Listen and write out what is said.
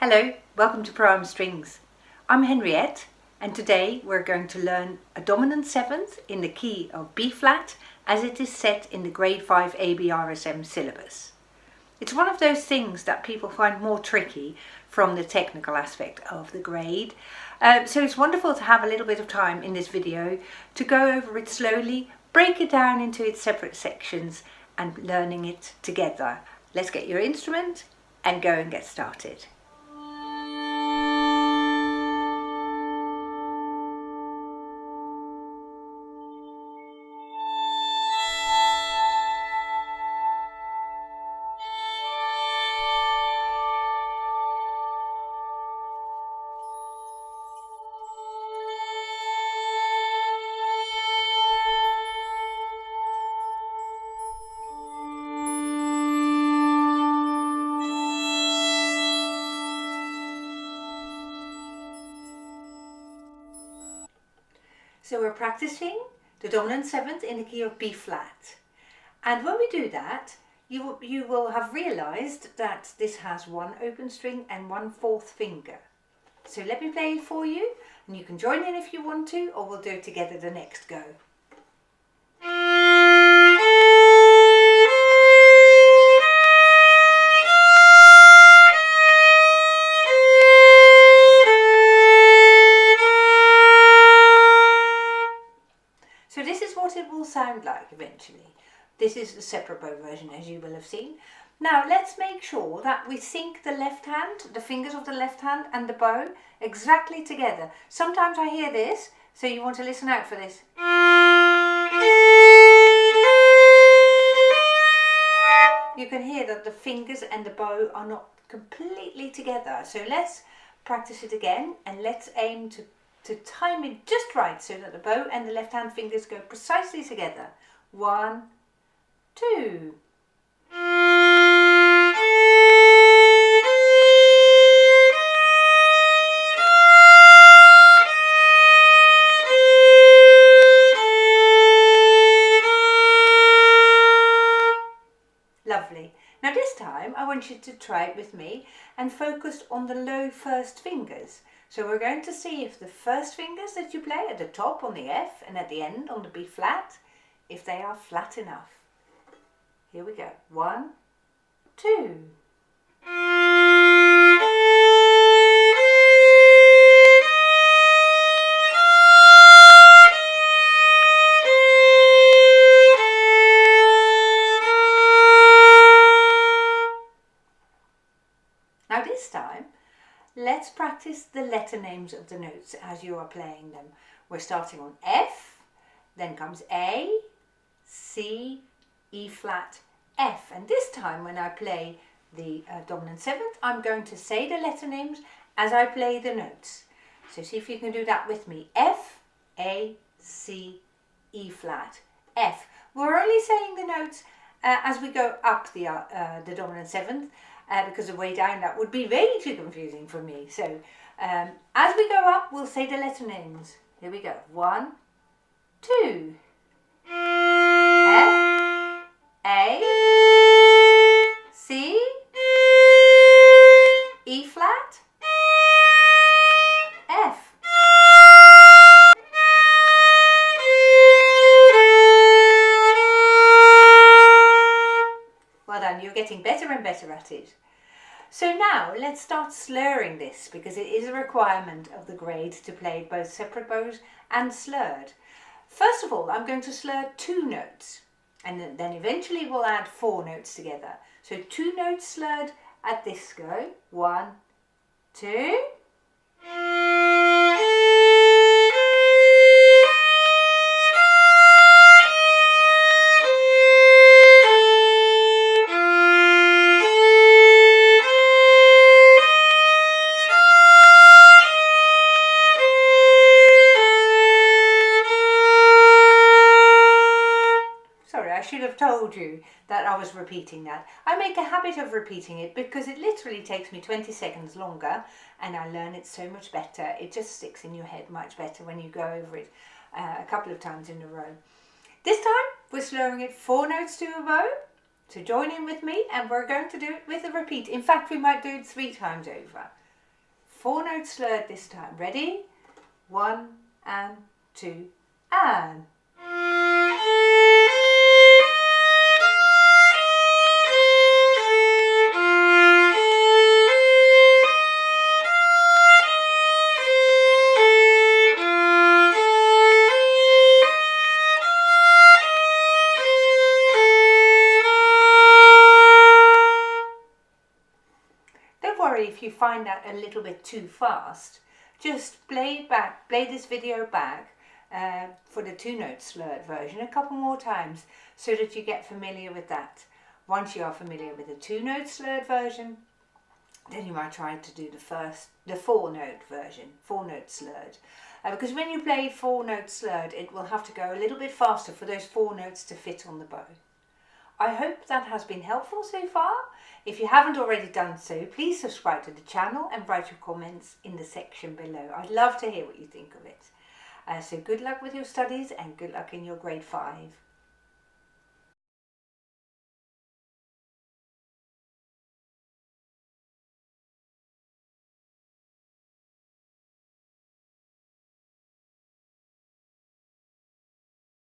Hello, welcome to Pro Strings. I'm Henriette and today we're going to learn a dominant 7th in the key of B-flat as it is set in the grade 5 ABRSM syllabus. It's one of those things that people find more tricky from the technical aspect of the grade. So it's wonderful to have a little bit of time in this video to go over it slowly, break it down into its separate sections and learning it together. Let's get your instrument and go and get started. So we're practicing the dominant 7th in the key of B-flat. And when we do that, you will have realized that this has one open string and 1/4 finger. So let me play it for you, and you can join in if you want to, or we'll do it together the next go. So this is what it will sound like eventually. This is the separate bow version, as you will have seen. Now let's make sure that we sync the left hand, the fingers of the left hand and the bow exactly together. Sometimes I hear this, so you want to listen out for this. You can hear that the fingers and the bow are not completely together. So let's practice it again and let's aim to time it just right so that the bow and the left hand fingers go precisely together. 1, 2. Lovely. Now this time I want you to try it with me and focus on the low first fingers. So we're going to see if the first fingers that you play at the top on the F and at the end on the B flat, if they are flat enough. Here we go. 1, 2. Now this time, let's practice the letter names of the notes as you are playing them. We're starting on F, then comes A, C, E flat, F. And this time when I play the dominant 7th, I'm going to say the letter names as I play the notes. So see if you can do that with me. F, A, C, E flat, F. We're only saying the notes as we go up the dominant 7th. Because the way down that would be way too confusing for me. So as we go up, we'll say the letter names. Here we go. 1, 2. F, A, C, E flat, F. Well done, you're getting better and better at it. So now let's start slurring this because it is a requirement of the grade to play both separate bows and slurred. First of all, I'm going to slur 2 notes and then eventually we'll add 4 notes together. So 2 notes slurred at this go. 1, 2. I should have told you that I was repeating that. I make a habit of repeating it because it literally takes me 20 seconds longer and I learn it so much better. It just sticks in your head much better when you go over it a couple of times in a row. This time we're slurring it 4 notes to a bow. So join in with me and we're going to do it with a repeat. In fact, we might do it 3 times over. 4 notes slurred this time. Ready? 1 and 2 and. If you find that a little bit too fast, just play this video back for the 2 note slurred version a couple more times so that you get familiar with that. Once you are familiar with the 2 note slurred version, then you might try to do the 4 note version, 4 note slurred. Because when you play 4 note slurred, it will have to go a little bit faster for those 4 notes to fit on the bow. I hope that has been helpful so far. If you haven't already done so, please subscribe to the channel and write your comments in the section below. I'd love to hear what you think of it. So good luck with your studies and good luck in your grade 5.